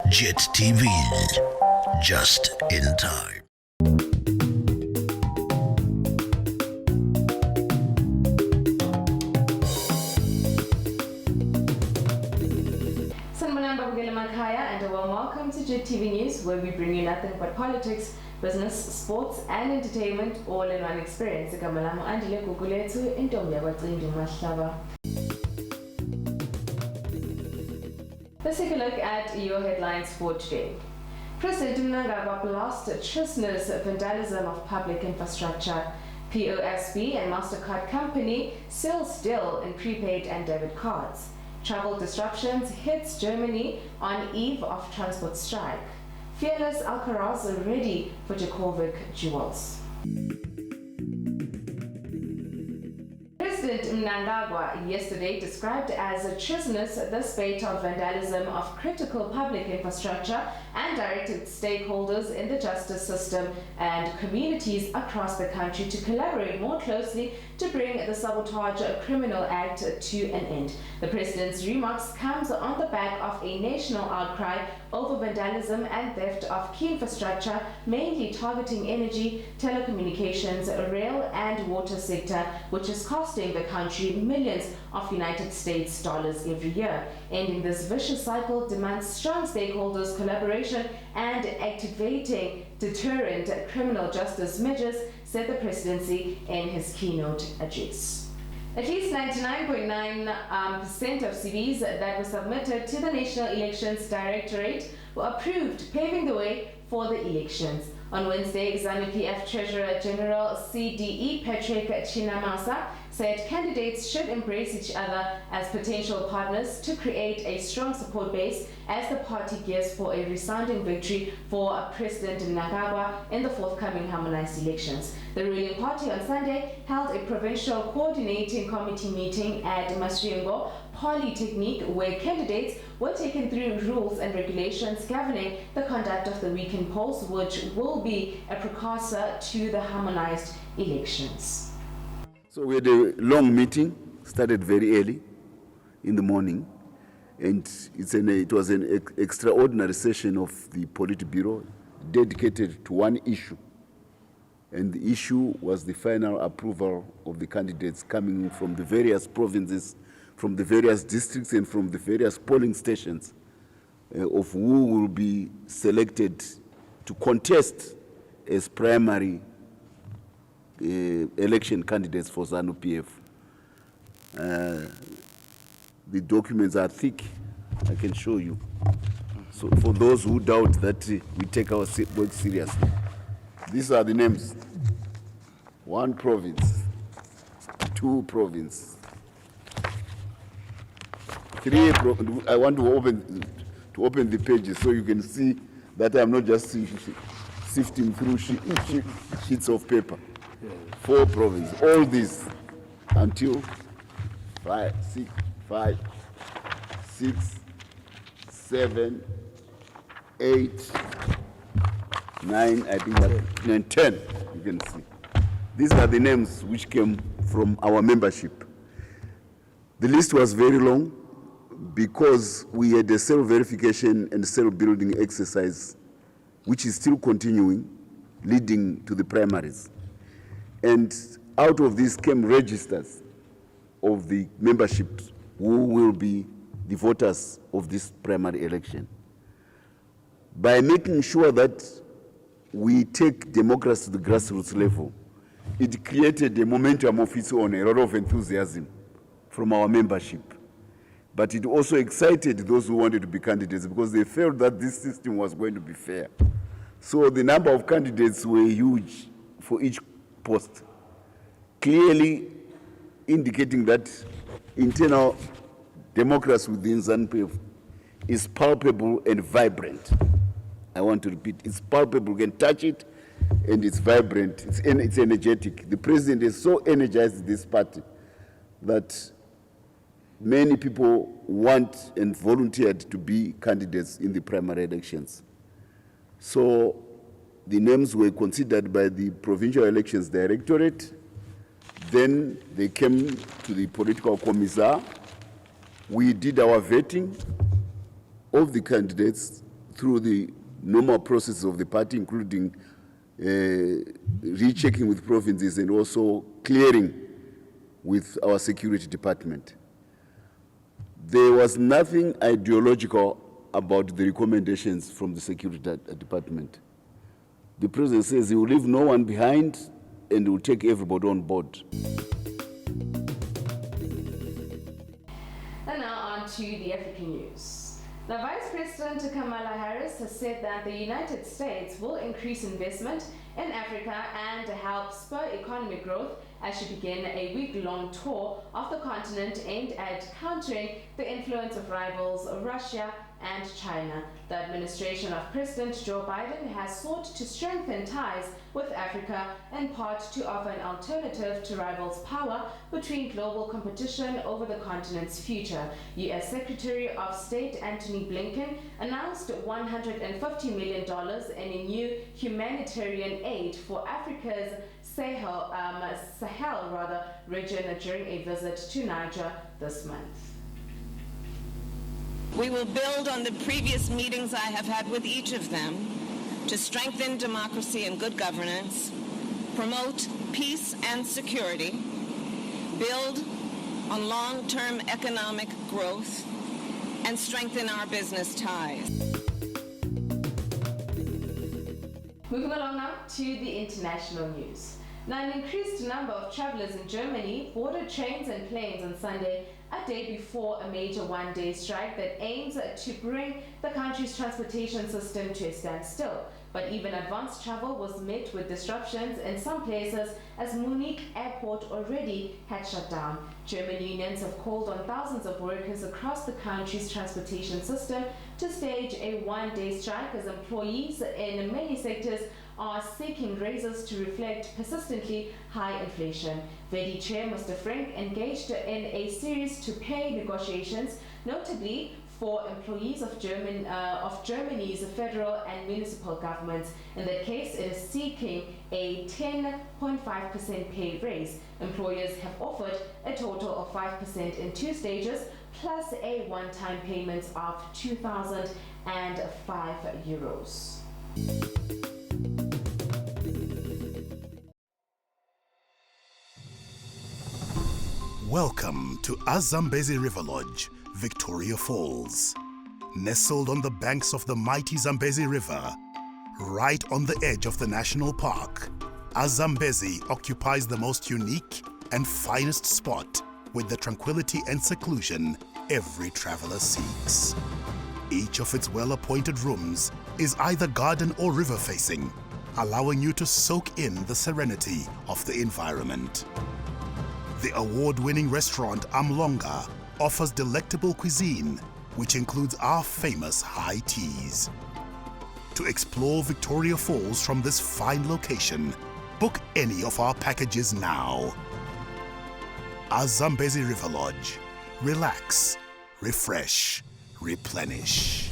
JIT-TV, just in time. And a warm welcome to JIT-TV News, where we bring you nothing but politics, business, sports and entertainment all in one experience. Let's take a look at your headlines for today. President Mnangagwa blasted treasonous vandalism of public infrastructure. POSB and MasterCard company sells deal in prepaid and debit cards. Travel disruptions hits Germany on eve of transport strike. Fearless Alcaraz ready for Djokovic duels. President Mnangagwa yesterday described as treasonous the spate of vandalism of critical public infrastructure and directed stakeholders in the justice system and communities across the country to collaborate more closely to bring the Sabotage Criminal Act to an end. The president's remarks comes on the back of a national outcry over vandalism and theft of key infrastructure, mainly targeting energy, telecommunications, rail and water sector, which is costing the country millions of United States dollars every year. Ending this vicious cycle demands strong stakeholders' collaboration and activating deterrent criminal justice measures, said the presidency in his keynote address. At least 99.9% of CVs that were submitted to the National Elections Directorate were approved, paving the way for the elections. On Wednesday, ZANU-PF Treasurer General CDE Patrick Chinamasa said candidates should embrace each other as potential partners to create a strong support base as the party gears for a resounding victory for President Mnangagwa in the forthcoming harmonized elections. The ruling party on Sunday held a provincial coordinating committee meeting at Masvingo Polytechnic, where candidates were taken through rules and regulations governing the conduct of the weekend polls, which will be a precursor to the harmonized elections. So we had a long meeting, started very early in the morning, and it was an extraordinary session of the Politburo dedicated to one issue. And the issue was the final approval of the candidates coming from the various provinces, from the various districts, and from the various polling stations of who will be selected to contest as primary election candidates for ZANU-PF. The documents are thick, I can show you. So for those who doubt that we take our work seriously, these are the names. 1 province, 2 province, 3 I want to open the pages so you can see that I'm not just sifting through sheets of paper. 4 provinces, all these until 5, 6, 7, 8, 9, I think that, and 10, you can see. These are the names which came from our membership. The list was very long because we had a self-verification and self-building exercise which is still continuing, leading to the primaries. And out of this came registers of the membership who will be the voters of this primary election. By making sure that we take democracy to the grassroots level, it created a momentum of its own, a lot of enthusiasm from our membership. But it also excited those who wanted to be candidates because they felt that this system was going to be fair. So the number of candidates were huge for each post, clearly indicating that internal democracy within ZANU-PF is palpable and vibrant. I want to repeat, it's palpable, you can touch it, and it's vibrant, it's energetic. The president has so energized this party that many people want and volunteered to be candidates in the primary elections. So the names were considered by the Provincial Elections Directorate. Then they came to the political commissar. We did our vetting of the candidates through the normal process of the party, including rechecking with provinces and also clearing with our security department. There was nothing ideological about the recommendations from the security department. The president says he will leave no one behind and will take everybody on board. And now on to the African news. Now, Vice President Kamala Harris has said that the United States will increase investment in Africa and help spur economic growth as she began a week-long tour of the continent aimed at countering the influence of rivals Russia and China. The administration of President Joe Biden has sought to strengthen ties with Africa, in part to offer an alternative to rivals' power between global competition over the continent's future. U.S. Secretary of State Antony Blinken announced $150 million in a new humanitarian aid for Africa's Sahel region during a visit to Niger this month. We will build on the previous meetings I have had with each of them to strengthen democracy and good governance, promote peace and security, build on long-term economic growth, and strengthen our business ties. Moving along now to the international news. Now, an increased number of travelers in Germany boarded trains and planes on Sunday, a day before a major one-day strike that aims to bring the country's transportation system to a standstill. But even advanced travel was met with disruptions in some places as Munich airport already had shut down. German unions have called on thousands of workers across the country's transportation system to stage a one-day strike as employees in many sectors are seeking raises to reflect persistently high inflation. Verdi Chair Mr. Frank engaged in a series to pay negotiations, notably for employees of Germany's federal and municipal governments. In that case, it is seeking a 10.5% pay raise. Employers have offered a total of 5% in 2 stages, plus a one-time payment of €2,005. Welcome to Azambezi River Lodge, Victoria Falls. Nestled on the banks of the mighty Zambezi River, right on the edge of the national park, Azambezi occupies the most unique and finest spot with the tranquility and seclusion every traveler seeks. Each of its well-appointed rooms is either garden or river facing, allowing you to soak in the serenity of the environment. The award-winning restaurant Amlonga offers delectable cuisine, which includes our famous high teas. To explore Victoria Falls from this fine location, book any of our packages now. Azambezi River Lodge. Relax, refresh, replenish.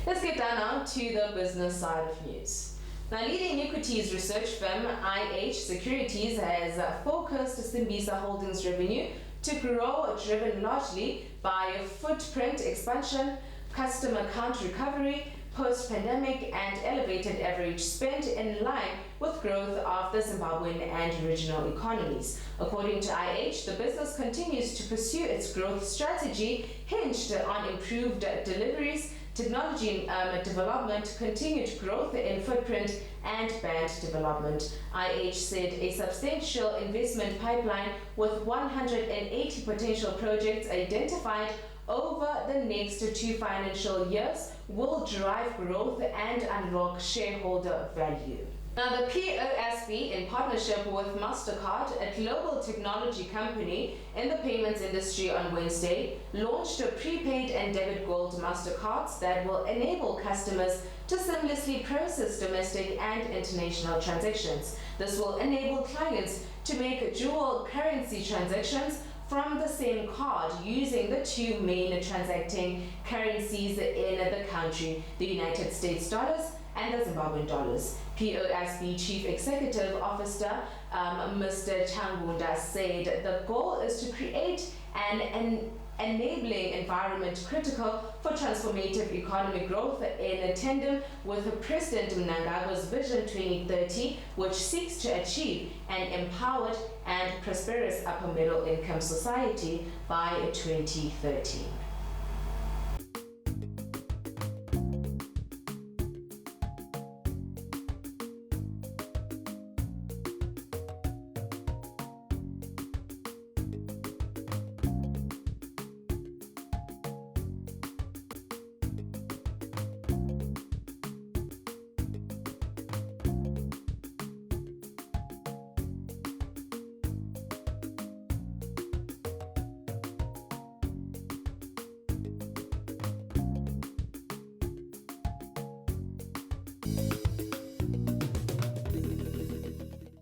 Let's get down now to the business side of news. Now, leading equities research firm IH Securities has focused Simbisa Holdings revenue to grow, driven largely by footprint expansion, customer count recovery, post-pandemic and elevated average spend in line with growth of the Zimbabwean and regional economies. According to IH, the business continues to pursue its growth strategy hinged on improved deliveries, technology development, continued growth in footprint and band development. IH said a substantial investment pipeline with 180 potential projects identified over the next 2 financial years will drive growth and unlock shareholder value. Now, the POSB, in partnership with MasterCard, a global technology company in the payments industry, on Wednesday, launched prepaid and debit gold MasterCards that will enable customers to seamlessly process domestic and international transactions. This will enable clients to make dual currency transactions from the same card using the 2 main transacting currencies in the country, the United States dollars and the Zimbabwean dollars. POSB Chief Executive Officer Mr. Changunda said the goal is to create an enabling environment critical for transformative economic growth in tandem with President Mnangagwa's Vision 2030, which seeks to achieve an empowered and prosperous upper middle income society by 2030.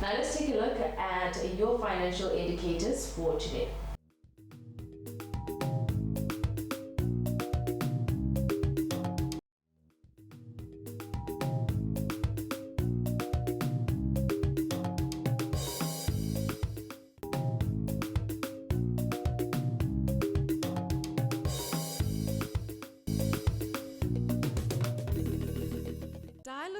Now let's take a look at your financial indicators for today.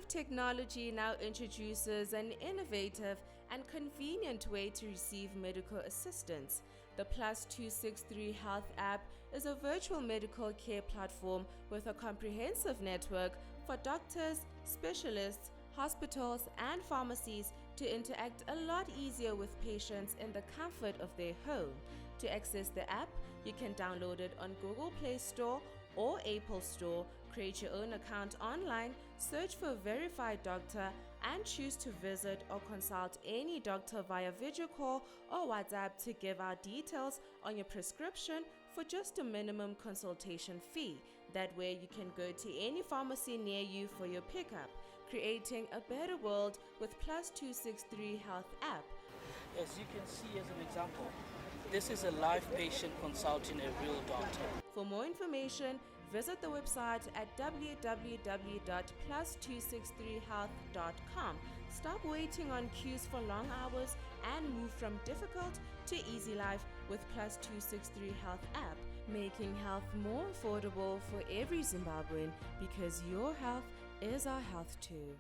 Technology now introduces an innovative and convenient way to receive medical assistance. The +263 Health app is a virtual medical care platform with a comprehensive network for doctors, specialists, hospitals, and pharmacies to interact a lot easier with patients in the comfort of their home. To access the app, you can download it on Google Play Store or Apple Store. Create your own account online, search for a verified doctor, and choose to visit or consult any doctor via video call or WhatsApp to give out details on your prescription for just a minimum consultation fee. That way you can go to any pharmacy near you for your pickup, creating a better world with +263 Health app. As you can see as an example, this is a live patient consulting a real doctor. For more information, visit the website at www.plus263health.com. Stop waiting on queues for long hours and move from difficult to easy life with +263 Health app, making health more affordable for every Zimbabwean, because your health is our health too.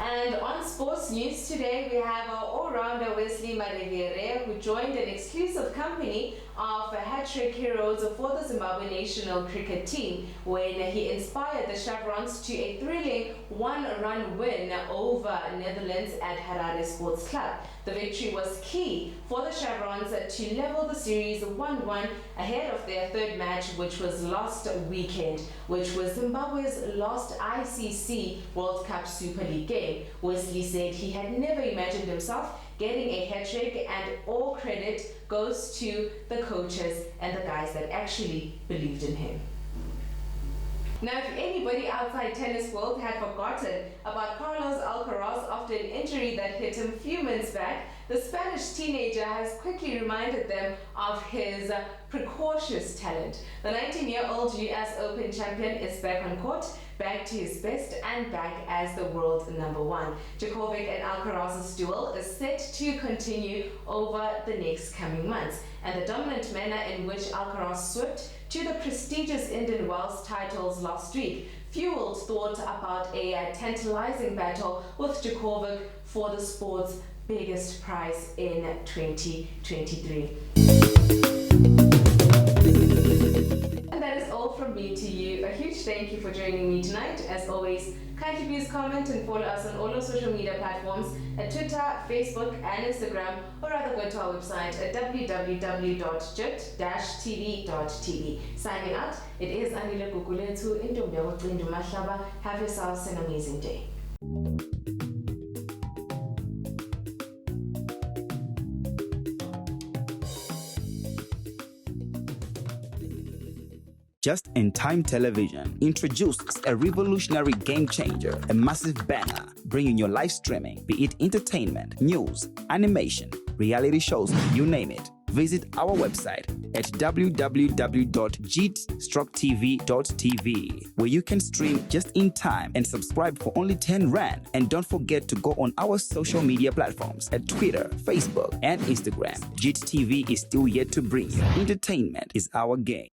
And on sports news today, we have our all-rounder Wesley Madegere, who joined an exclusive company of hat-trick heroes for the Zimbabwe national cricket team when he inspired the Chevrons to a thrilling one-run win over Netherlands at Harare Sports Club. The victory was key for the Chevrons to level the series 1-1 ahead of their third match, which was last weekend, which was Zimbabwe's last ICC World Cup Super League game. Wesley said he had never imagined himself getting a hat-trick, and all credit goes to the coaches and the guys that actually believed in him. Now, if anybody outside tennis world had forgotten about Carlos Alcaraz after an injury that hit him a few months back, the Spanish teenager has quickly reminded them of his precocious talent. The 19-year-old US Open champion is back on court, back to his best, and back as the world #1. Djokovic and Alcaraz's duel is set to continue over the next coming months, and the dominant manner in which Alcaraz swept to the prestigious Indian Wells titles last week fueled thought about a tantalizing battle with Djokovic for the sport's biggest prize in 2023. And that is all from me to you. A huge thank you for joining me tonight. As always, kindly please comment and follow us on all our social media platforms at Twitter, Facebook, and Instagram, or rather go to our website at www.JIT-TVzw. Signing out, it is Anile Kukuletu Indombiago Mahlaba. Have yourselves an amazing day. Just-in-Time Television introduces a revolutionary game changer, a massive banner, bringing your live streaming, be it entertainment, news, animation, reality shows, you name it. visit our website at www.JIT-TVzw, where you can stream just in time and subscribe for only 10 Rand. And don't forget to go on our social media platforms at Twitter, Facebook, and Instagram. JIT-TV is still yet to bring you. Entertainment is our game.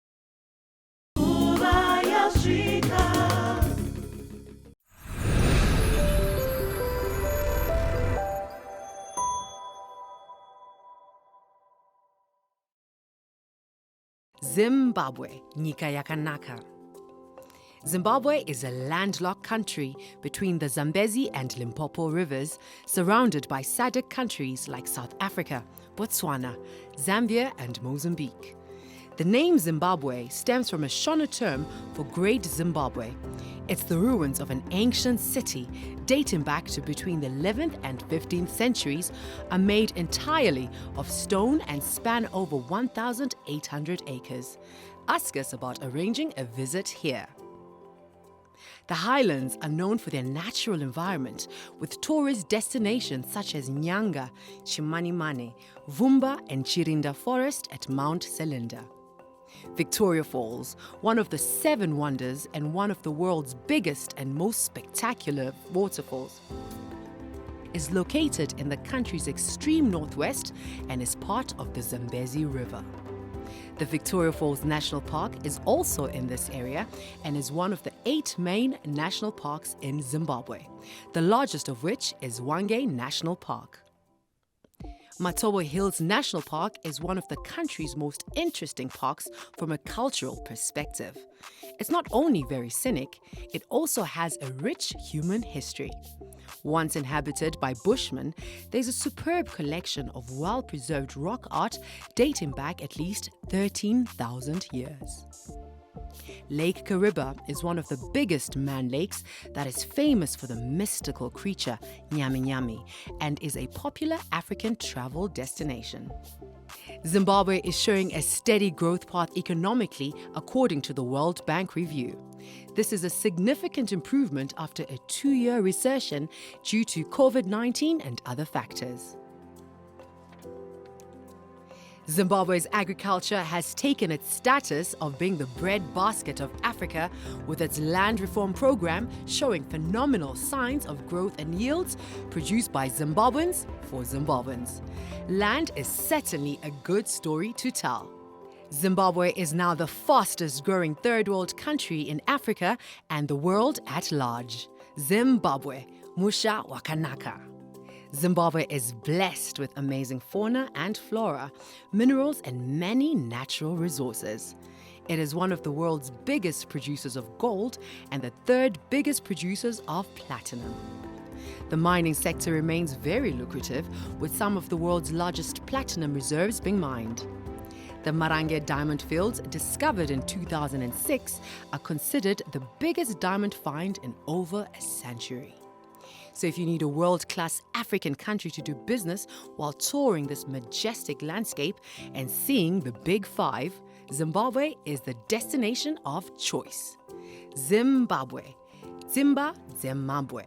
Zimbabwe, Nyika Yakanaka. Zimbabwe is a landlocked country between the Zambezi and Limpopo rivers, surrounded by SADC countries like South Africa, Botswana, Zambia, and Mozambique. The name Zimbabwe stems from a Shona term for Great Zimbabwe. It's the ruins of an ancient city dating back to between the 11th and 15th centuries, are made entirely of stone and span over 1,800 acres. Ask us about arranging a visit here. The highlands are known for their natural environment, with tourist destinations such as Nyanga, Chimanimane, Vumba, and Chirinda Forest at Mount Selinda. Victoria Falls, one of the 7 wonders and one of the world's biggest and most spectacular waterfalls, is located in the country's extreme northwest and is part of the Zambezi River. The Victoria Falls National Park is also in this area and is one of the 8 main national parks in Zimbabwe, the largest of which is Hwange National Park. Matobo Hills National Park is one of the country's most interesting parks from a cultural perspective. It's not only very scenic, it also has a rich human history. Once inhabited by Bushmen, there's a superb collection of well-preserved rock art dating back at least 13,000 years. Lake Kariba is one of the biggest man lakes that is famous for the mystical creature Nyami Nyami and is a popular African travel destination. Zimbabwe is showing a steady growth path economically according to the World Bank review. This is a significant improvement after a 2-year recession due to COVID-19 and other factors. Zimbabwe's agriculture has taken its status of being the breadbasket of Africa, with its land reform program showing phenomenal signs of growth and yields produced by Zimbabweans for Zimbabweans. Land is certainly a good story to tell. Zimbabwe is now the fastest growing third world country in Africa and the world at large. Zimbabwe, Musha Wakanaka. Zimbabwe is blessed with amazing fauna and flora, minerals, and many natural resources. It is one of the world's biggest producers of gold and the 3rd biggest producers of platinum. The mining sector remains very lucrative, with some of the world's largest platinum reserves being mined. The Marange diamond fields, discovered in 2006, are considered the biggest diamond find in over a century. So if you need a world-class African country to do business while touring this majestic landscape and seeing the Big 5, Zimbabwe is the destination of choice. Zimbabwe. Zimba Zimbabwe.